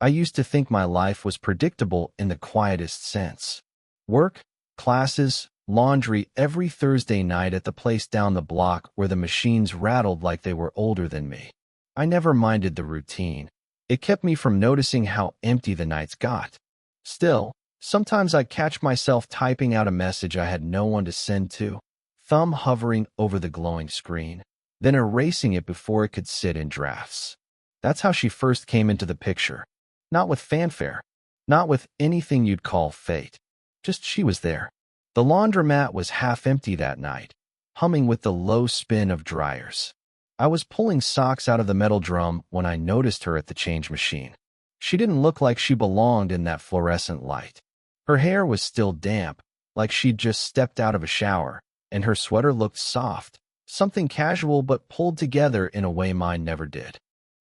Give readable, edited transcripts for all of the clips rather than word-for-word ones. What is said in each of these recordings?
I used to think my life was predictable in the quietest sense. Work, classes, laundry every Thursday night at the place down the block where the machines rattled like they were older than me. I never minded the routine. It kept me from noticing how empty the nights got. Still, sometimes I'd catch myself typing out a message I had no one to send to, thumb hovering over the glowing screen, then erasing it before it could sit in drafts. That's how she first came into the picture. Not with fanfare, not with anything you'd call fate. Just she was there. The laundromat was half empty that night, humming with the low spin of dryers. I was pulling socks out of the metal drum when I noticed her at the change machine. She didn't look like she belonged in that fluorescent light. Her hair was still damp, like she'd just stepped out of a shower, and her sweater looked soft, something casual but pulled together in a way mine never did.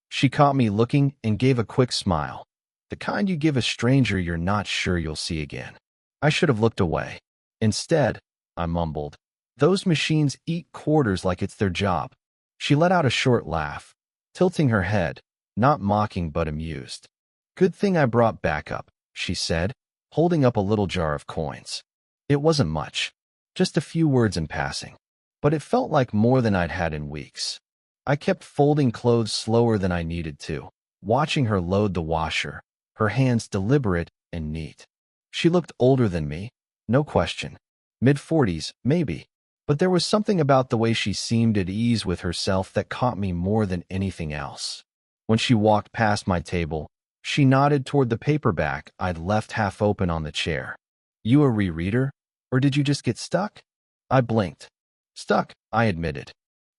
She caught me looking and gave a quick smile, the kind you give a stranger you're not sure you'll see again. I should have looked away. Instead, I mumbled, "Those machines eat quarters like it's their job." She let out a short laugh, tilting her head, not mocking but amused. "Good thing I brought backup," she said, holding up a little jar of coins. It wasn't much, just a few words in passing, but it felt like more than I'd had in weeks. I kept folding clothes slower than I needed to, watching her load the washer, her hands deliberate and neat. She looked older than me, no question. Mid-40s, maybe. But there was something about the way she seemed at ease with herself that caught me more than anything else. When she walked past my table, she nodded toward the paperback I'd left half open on the chair. "You a rereader? Or did you just get stuck?" I blinked. "Stuck," I admitted.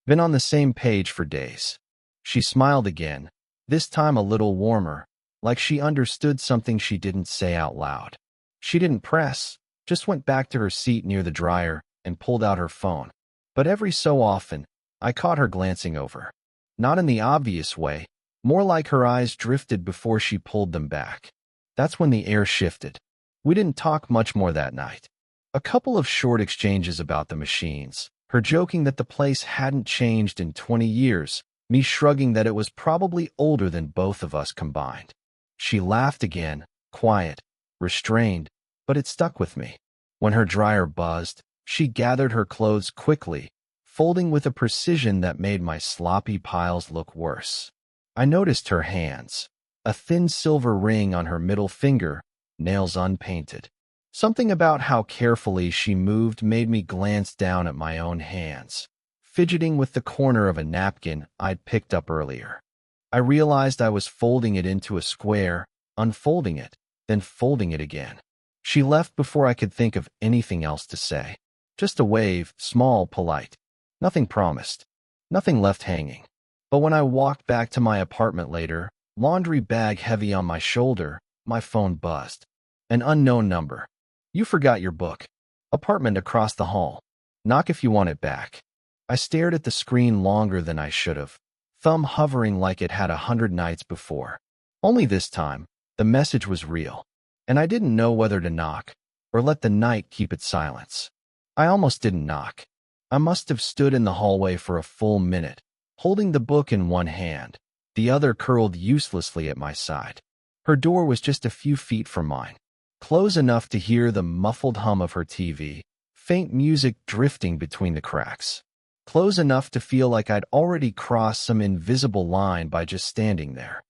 "Been on the same page for days." She smiled again, this time a little warmer, like she understood something she didn't say out loud. She didn't press, just went back to her seat near the dryer and pulled out her phone. But every so often, I caught her glancing over. Not in the obvious way, more like her eyes drifted before she pulled them back. That's when the air shifted. We didn't talk much more that night. A couple of short exchanges about the machines, her joking that the place hadn't changed in 20 years, me shrugging that it was probably older than both of us combined. She laughed again, quiet, restrained, but it stuck with me. When her dryer buzzed, she gathered her clothes quickly, folding with a precision that made my sloppy piles look worse. I noticed her hands, a thin silver ring on her middle finger, nails unpainted. Something about how carefully she moved made me glance down at my own hands, fidgeting with the corner of a napkin I'd picked up earlier. I realized I was folding it into a square, unfolding it, then folding it again. She left before I could think of anything else to say. Just a wave, small, polite. Nothing promised. Nothing left hanging. But when I walked back to my apartment later, laundry bag heavy on my shoulder, my phone buzzed. An unknown number. "You forgot your book. Apartment across the hall. Knock if you want it back." I stared at the screen longer than I should have, thumb hovering like it had 100 nights before. Only this time, the message was real, and I didn't know whether to knock or let the night keep its silence. I almost didn't knock. I must have stood in the hallway for a full minute, holding the book in one hand, the other curled uselessly at my side. Her door was just a few feet from mine, close enough to hear the muffled hum of her TV, faint music drifting between the cracks. Close enough to feel like I'd already crossed some invisible line by just standing there.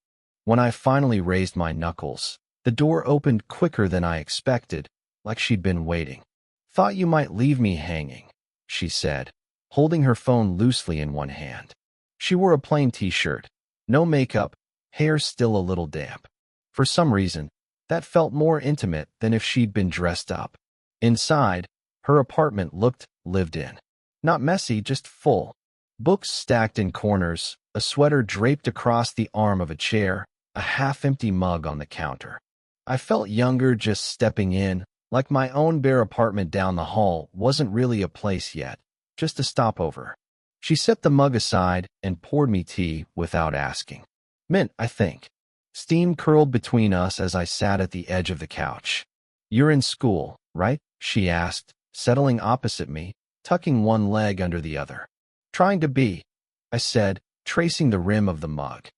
When I finally raised my knuckles, the door opened quicker than I expected, like she'd been waiting. "Thought you might leave me hanging," she said, holding her phone loosely in one hand. She wore a plain t-shirt, no makeup, hair still a little damp. For some reason, that felt more intimate than if she'd been dressed up. Inside, her apartment looked lived in. Not messy, just full. Books stacked in corners, a sweater draped across the arm of a chair, a half-empty mug on the counter. I felt younger just stepping in, like my own bare apartment down the hall wasn't really a place yet, just a stopover. She set the mug aside and poured me tea without asking. Mint, I think. Steam curled between us as I sat at the edge of the couch. "You're in school, right?" she asked, settling opposite me, tucking one leg under the other. "Trying to be," I said, tracing the rim of the mug.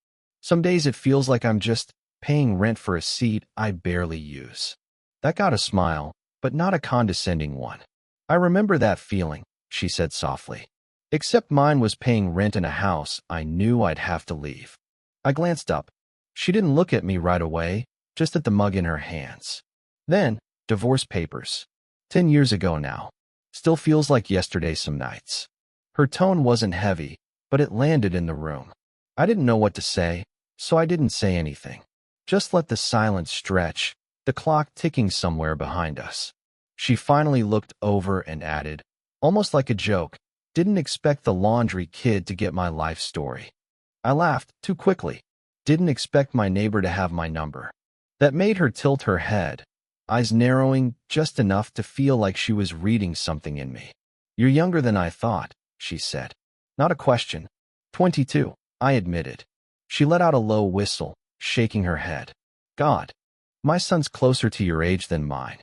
"Some days it feels like I'm just paying rent for a seat I barely use. That got a smile, but not a condescending one. I remember that feeling, she said softly. Except mine was paying rent in a house I knew I'd have to leave. I glanced up. She didn't look at me right away, just at the mug in her hands. Then, divorce papers. 10 years ago now. Still feels like yesterday some nights. Her tone wasn't heavy, but it landed in the room. I didn't know what to say, so I didn't say anything. Just let the silence stretch, the clock ticking somewhere behind us. She finally looked over and added, almost like a joke, didn't expect the laundry kid to get my life story. I laughed too quickly. Didn't expect my neighbor to have my number. That made her tilt her head, eyes narrowing just enough to feel like she was reading something in me. You're younger than I thought, she said. Not a question. 22, I admitted. She let out a low whistle, shaking her head. God, my son's closer to your age than mine.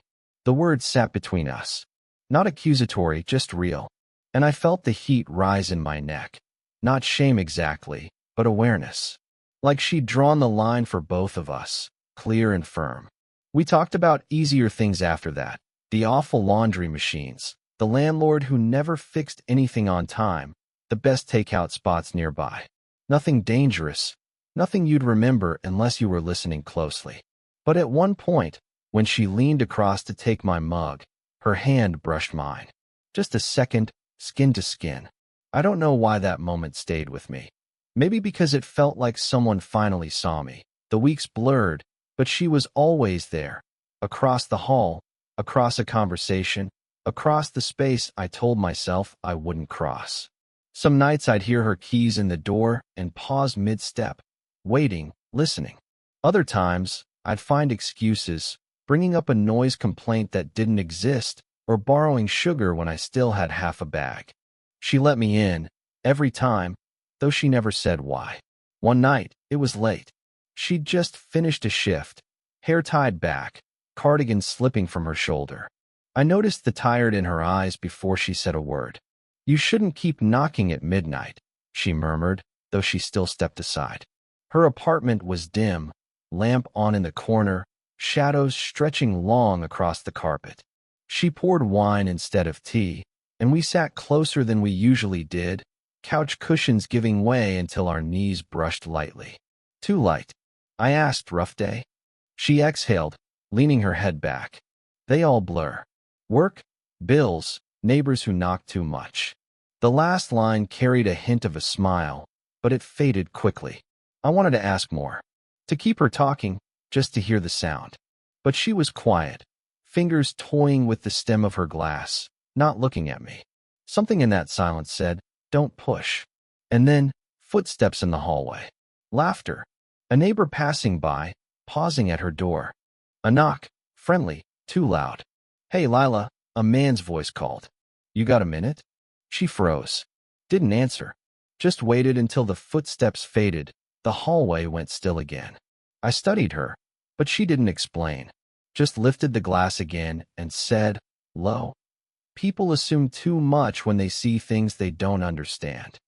The words sat between us. Not accusatory, just real. And I felt the heat rise in my neck. Not shame exactly, but awareness. Like she'd drawn the line for both of us, clear and firm. We talked about easier things after that. The awful laundry machines, the landlord who never fixed anything on time, the best takeout spots nearby. Nothing dangerous, nothing you'd remember unless you were listening closely. But at one point, when she leaned across to take my mug, her hand brushed mine. Just a second, skin to skin. I don't know why that moment stayed with me. Maybe because it felt like someone finally saw me. The weeks blurred, but she was always there. Across the hall, across a conversation, across the space I told myself I wouldn't cross. Some nights I'd hear her keys in the door and pause mid-step, waiting, listening. Other times, I'd find excuses, bringing up a noise complaint that didn't exist, or borrowing sugar when I still had half a bag. She let me in, every time, though she never said why. One night, it was late. She'd just finished a shift, hair tied back, cardigan slipping from her shoulder. I noticed the tired in her eyes before she said a word. You shouldn't keep knocking at midnight, she murmured, though she still stepped aside. Her apartment was dim, lamp on in the corner, shadows stretching long across the carpet. She poured wine instead of tea, and we sat closer than we usually did, couch cushions giving way until our knees brushed lightly. Too light? I asked, rough day? She exhaled, leaning her head back. They all blur. Work, bills, neighbors who knock too much. The last line carried a hint of a smile, but it faded quickly. I wanted to ask more. To keep her talking, just to hear the sound. But she was quiet, fingers toying with the stem of her glass, not looking at me. Something in that silence said, don't push. And then, footsteps in the hallway. Laughter. A neighbor passing by, pausing at her door. A knock, friendly, too loud. Hey, Lila, a man's voice called. You got a minute? She froze. Didn't answer. Just waited until the footsteps faded. The hallway went still again. I studied her, but she didn't explain. Just lifted the glass again and said, low. People assume too much when they see things they don't understand.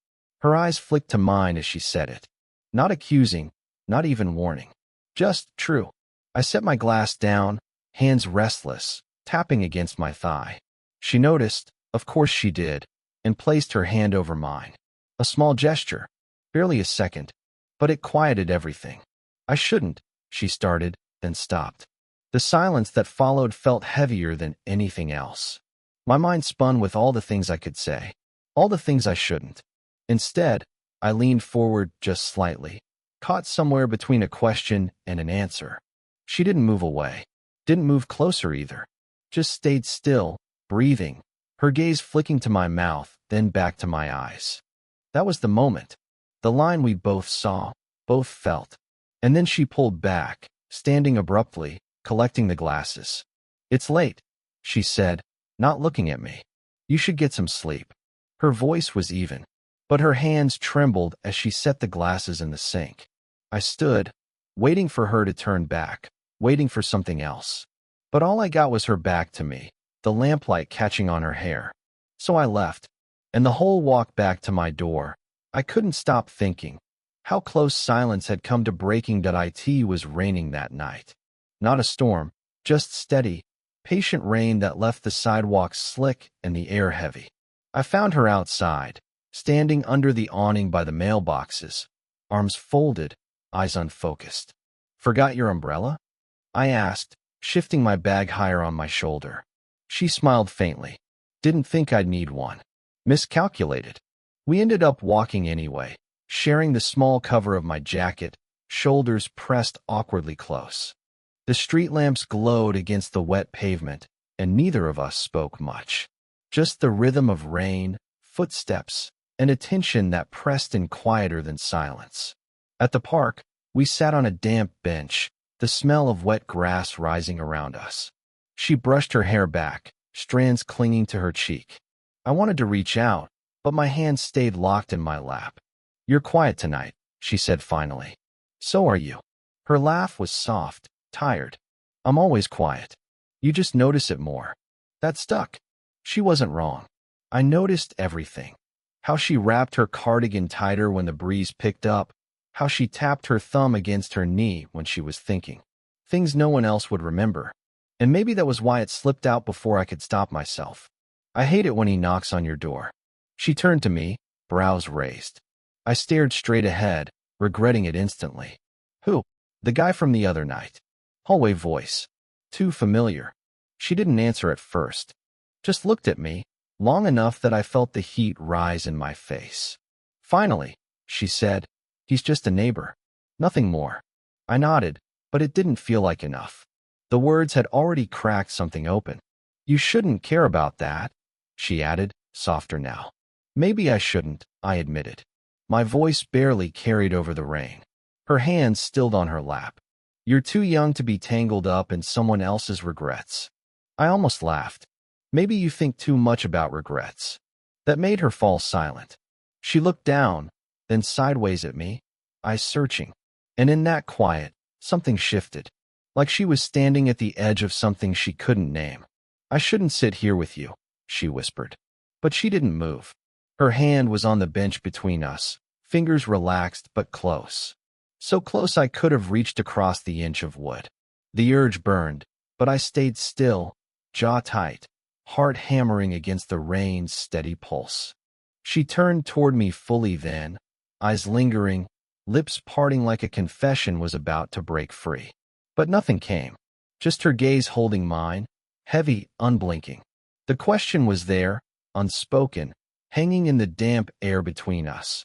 Her eyes flicked to mine as she said it. Not accusing, not even warning. Just true. I set my glass down, hands restless, tapping against my thigh. She noticed, of course she did, and placed her hand over mine. A small gesture, barely a second, but it quieted everything. I shouldn't, she started, then stopped. The silence that followed felt heavier than anything else. My mind spun with all the things I could say, all the things I shouldn't. Instead, I leaned forward just slightly, caught somewhere between a question and an answer. She didn't move away, didn't move closer either, just stayed still, breathing, her gaze flicking to my mouth, then back to my eyes. That was the moment, the line we both saw, both felt. And then she pulled back, standing abruptly, collecting the glasses. It's late, she said, not looking at me. You should get some sleep. Her voice was even, but her hands trembled as she set the glasses in the sink. I stood, waiting for her to turn back, waiting for something else. But all I got was her back to me, the lamplight catching on her hair. So I left, and the whole walk back to my door, I couldn't stop thinking. How close silence had come to breaking. It was raining that night. Not a storm, just steady, patient rain that left the sidewalks slick and the air heavy. I found her outside, standing under the awning by the mailboxes, arms folded, eyes unfocused. "Forgot your umbrella?" I asked, shifting my bag higher on my shoulder. She smiled faintly. "Didn't think I'd need one." Miscalculated. We ended up walking anyway, sharing the small cover of my jacket, shoulders pressed awkwardly close. The street lamps glowed against the wet pavement, and neither of us spoke much. Just the rhythm of rain, footsteps, and a tension that pressed in quieter than silence. At the park, we sat on a damp bench, the smell of wet grass rising around us. She brushed her hair back, strands clinging to her cheek. I wanted to reach out, but my hands stayed locked in my lap. "You're quiet tonight," she said finally. "So are you." Her laugh was soft, tired. "I'm always quiet. You just notice it more." That stuck. She wasn't wrong. I noticed everything. How she wrapped her cardigan tighter when the breeze picked up, how she tapped her thumb against her knee when she was thinking. Things no one else would remember. And maybe that was why it slipped out before I could stop myself. "I hate it when he knocks on your door." She turned to me, brows raised. I stared straight ahead, regretting it instantly. "Who?" "The guy from the other night." Hallway voice. Too familiar. She didn't answer at first. Just looked at me, long enough that I felt the heat rise in my face. Finally, she said, "He's just a neighbor. Nothing more." I nodded, but it didn't feel like enough. The words had already cracked something open. "You shouldn't care about that," she added, softer now. "Maybe I shouldn't," I admitted. My voice barely carried over the rain. Her hands stilled on her lap. "You're too young to be tangled up in someone else's regrets." I almost laughed. "Maybe you think too much about regrets." That made her fall silent. She looked down, then sideways at me, eyes searching. And in that quiet, something shifted. Like she was standing at the edge of something she couldn't name. "I shouldn't sit here with you," she whispered. But she didn't move. Her hand was on the bench between us, fingers relaxed but close. So close I could have reached across the inch of wood. The urge burned, but I stayed still, jaw tight, heart hammering against the rain's steady pulse. She turned toward me fully then, eyes lingering, lips parting like a confession was about to break free. But nothing came, just her gaze holding mine, heavy, unblinking. The question was there, unspoken, hanging in the damp air between us.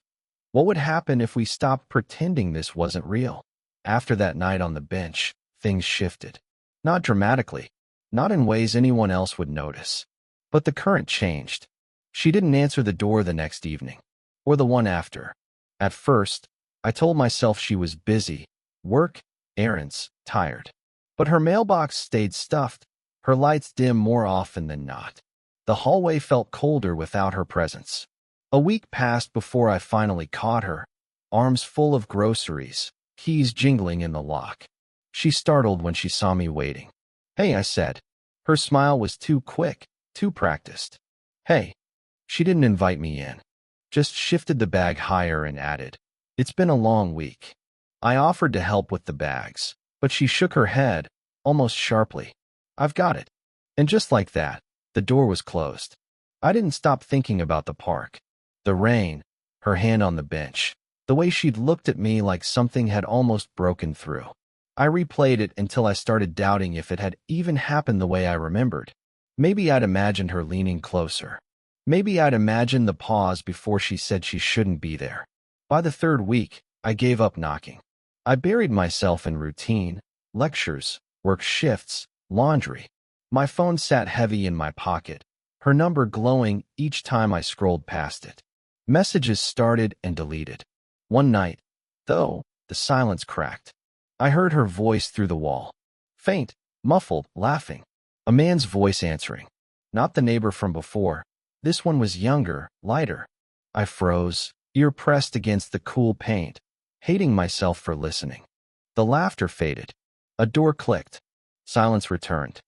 What would happen if we stopped pretending this wasn't real? After that night on the bench, things shifted. Not dramatically, not in ways anyone else would notice. But the current changed. She didn't answer the door the next evening, or the one after. At first, I told myself she was busy, work, errands, tired. But her mailbox stayed stuffed, her lights dim more often than not. The hallway felt colder without her presence. A week passed before I finally caught her, arms full of groceries, keys jingling in the lock. She startled when she saw me waiting. "Hey," I said. Her smile was too quick, too practiced. "Hey." She didn't invite me in, just shifted the bag higher and added, "It's been a long week." I offered to help with the bags, but she shook her head, almost sharply. "I've got it." And just like that, the door was closed. I didn't stop thinking about the park. The rain, her hand on the bench, the way she'd looked at me like something had almost broken through. I replayed it until I started doubting if it had even happened the way I remembered. Maybe I'd imagined her leaning closer. Maybe I'd imagined the pause before she said she shouldn't be there. By the third week, I gave up knocking. I buried myself in routine, lectures, work shifts, laundry. My phone sat heavy in my pocket, her number glowing each time I scrolled past it. Messages started and deleted. One night, though, the silence cracked. I heard her voice through the wall. Faint, muffled, laughing. A man's voice answering. Not the neighbor from before. This one was younger, lighter. I froze, ear pressed against the cool paint, hating myself for listening. The laughter faded. A door clicked. Silence returned.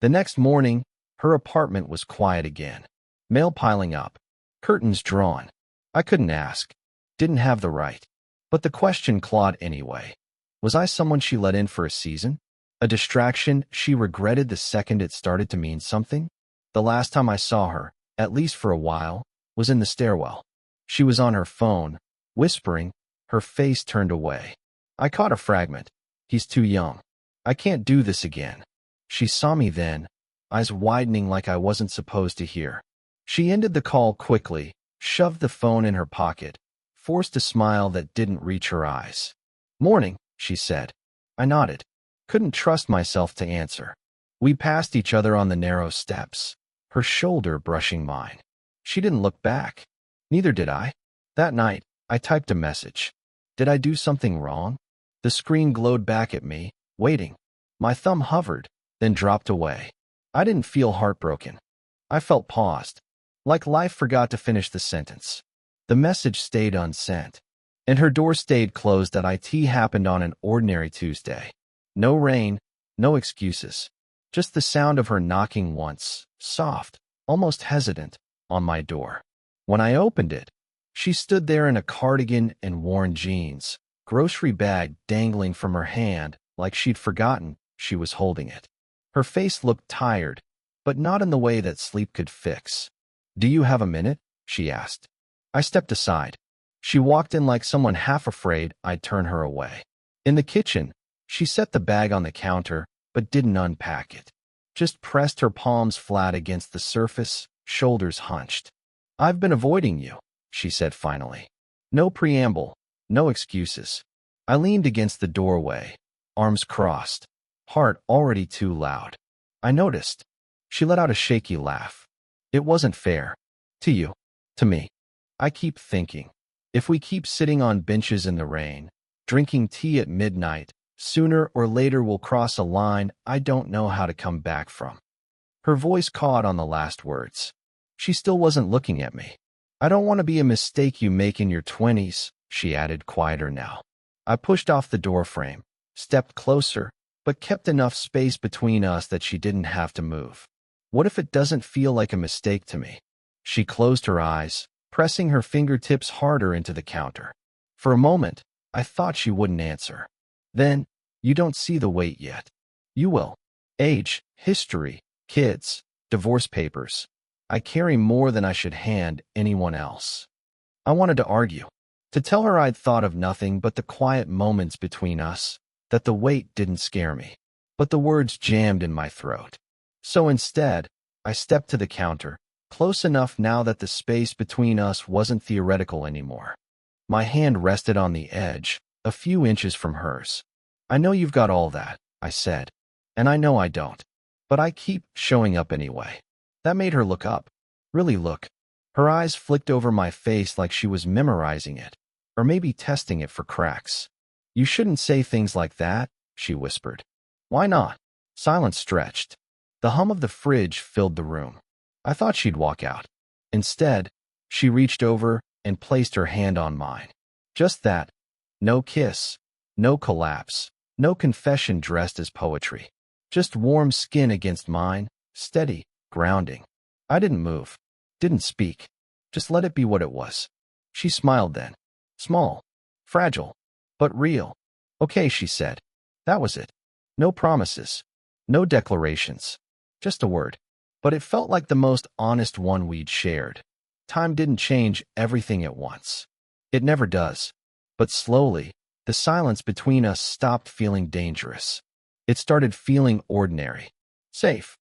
The next morning, her apartment was quiet again. Mail piling up. Curtains drawn. I couldn't ask. Didn't have the right. But the question clawed anyway. Was I someone she let in for a season? A distraction she regretted the second it started to mean something? The last time I saw her, at least for a while, was in the stairwell. She was on her phone, whispering, her face turned away. I caught a fragment. He's too young. I can't do this again. She saw me then, eyes widening like I wasn't supposed to hear. She ended the call quickly, shoved the phone in her pocket, forced a smile that didn't reach her eyes. "Morning," she said. I nodded. Couldn't trust myself to answer. We passed each other on the narrow steps, her shoulder brushing mine. She didn't look back. Neither did I. That night, I typed a message. Did I do something wrong? The screen glowed back at me, waiting. My thumb hovered, then dropped away. I didn't feel heartbroken. I felt paused, like life forgot to finish the sentence. The message stayed unsent, and her door stayed closed. That IT happened on an ordinary Tuesday. No rain, no excuses. Just the sound of her knocking once, soft, almost hesitant, on my door. When I opened it, she stood there in a cardigan and worn jeans, grocery bag dangling from her hand like she'd forgotten she was holding it. Her face looked tired, but not in the way that sleep could fix. "Do you have a minute?" she asked. I stepped aside. She walked in like someone half afraid I'd turn her away. In the kitchen, she set the bag on the counter, but didn't unpack it. Just pressed her palms flat against the surface, shoulders hunched. "I've been avoiding you," she said finally. No preamble, no excuses. I leaned against the doorway, arms crossed, heart already too loud. I noticed. She let out a shaky laugh. "It wasn't fair. To you. To me. I keep thinking, if we keep sitting on benches in the rain, drinking tea at midnight, sooner or later we'll cross a line I don't know how to come back from." Her voice caught on the last words. She still wasn't looking at me. "I don't want to be a mistake you make in your 20s, she added, quieter now. I pushed off the doorframe, stepped closer, but kept enough space between us that she didn't have to move. "What if it doesn't feel like a mistake to me?" She closed her eyes, pressing her fingertips harder into the counter. For a moment, I thought she wouldn't answer. Then, "You don't see the weight yet. You will. Age, history, kids, divorce papers. I carry more than I should hand anyone else." I wanted to argue, to tell her I'd thought of nothing but the quiet moments between us, that the weight didn't scare me. But the words jammed in my throat. So instead, I stepped to the counter, close enough now that the space between us wasn't theoretical anymore. My hand rested on the edge, a few inches from hers. "I know you've got all that," I said. "And I know I don't. But I keep showing up anyway." That made her look up. Really look. Her eyes flicked over my face like she was memorizing it, or maybe testing it for cracks. "You shouldn't say things like that," she whispered. "Why not?" Silence stretched. The hum of the fridge filled the room. I thought she'd walk out. Instead, she reached over and placed her hand on mine. Just that. No kiss, no collapse, no confession dressed as poetry. Just warm skin against mine, steady, grounding. I didn't move, didn't speak, just let it be what it was. She smiled then. Small, fragile, but real. "Okay," she said. That was it. No promises, no declarations, just a word. But it felt like the most honest one we'd shared. Time didn't change everything at once. It never does. But slowly, the silence between us stopped feeling dangerous. It started feeling ordinary, safe.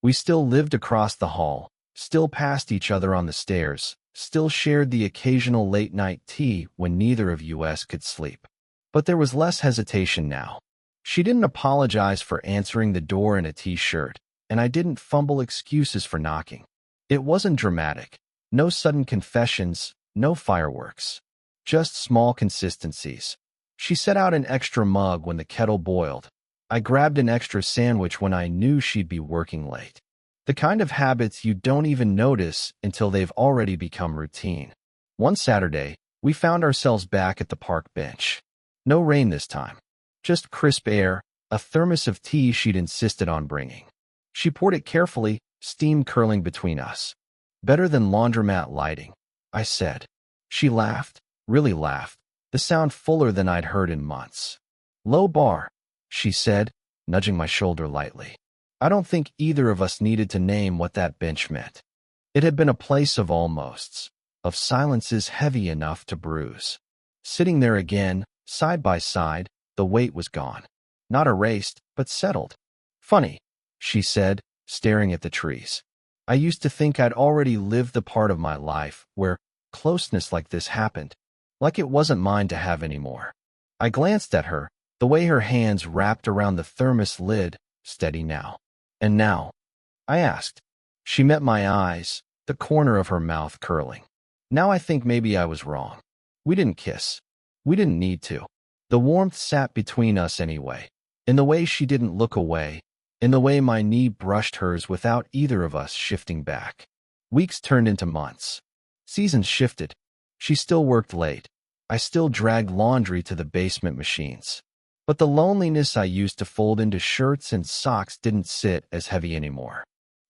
We still lived across the hall, still passed each other on the stairs, still shared the occasional late-night tea when neither of us could sleep. But there was less hesitation now. She didn't apologize for answering the door in a t-shirt, and I didn't fumble excuses for knocking. It wasn't dramatic. No sudden confessions, no fireworks. Just small consistencies. She set out an extra mug when the kettle boiled. I grabbed an extra sandwich when I knew she'd be working late. The kind of habits you don't even notice until they've already become routine. One Saturday, we found ourselves back at the park bench. No rain this time. Just crisp air, a thermos of tea she'd insisted on bringing. She poured it carefully, steam curling between us. "Better than laundromat lighting," I said. She laughed, really laughed, the sound fuller than I'd heard in months. Low bar, she said, nudging my shoulder lightly. I don't think either of us needed to name what that bench meant. It had been a place of almosts, of silences heavy enough to bruise. Sitting there again, side by side, the weight was gone. Not erased, but settled. Funny, she said, staring at the trees. I used to think I'd already lived the part of my life where closeness like this happened, like it wasn't mine to have anymore. I glanced at her, the way her hands wrapped around the thermos lid, steady now. And now? I asked. She met my eyes, the corner of her mouth curling. Now I think maybe I was wrong. We didn't kiss. We didn't need to. The warmth sat between us anyway, in the way she didn't look away, in the way my knee brushed hers without either of us shifting back. Weeks turned into months. Seasons shifted. She still worked late. I still dragged laundry to the basement machines. But the loneliness I used to fold into shirts and socks didn't sit as heavy anymore.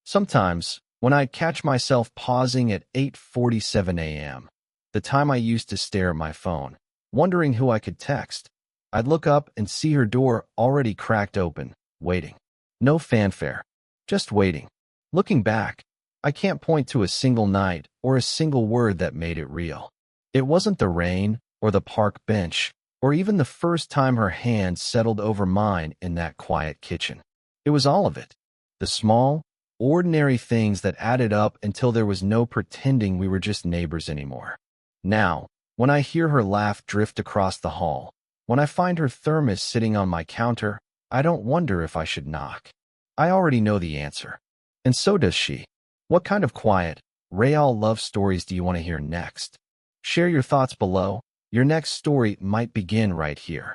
Sometimes, when I'd catch myself pausing at 8:47 a.m., the time I used to stare at my phone, wondering who I could text, I'd look up and see her door already cracked open, waiting. No fanfare, just waiting. Looking back, I can't point to a single night or a single word that made it real. It wasn't the rain or the park bench or even the first time her hand settled over mine in that quiet kitchen. It was all of it. The small, ordinary things that added up until there was no pretending we were just neighbors anymore. Now, when I hear her laugh drift across the hall, when I find her thermos sitting on my counter, I don't wonder if I should knock. I already know the answer. And so does she. What kind of quiet, real love stories do you want to hear next? Share your thoughts below. Your next story might begin right here.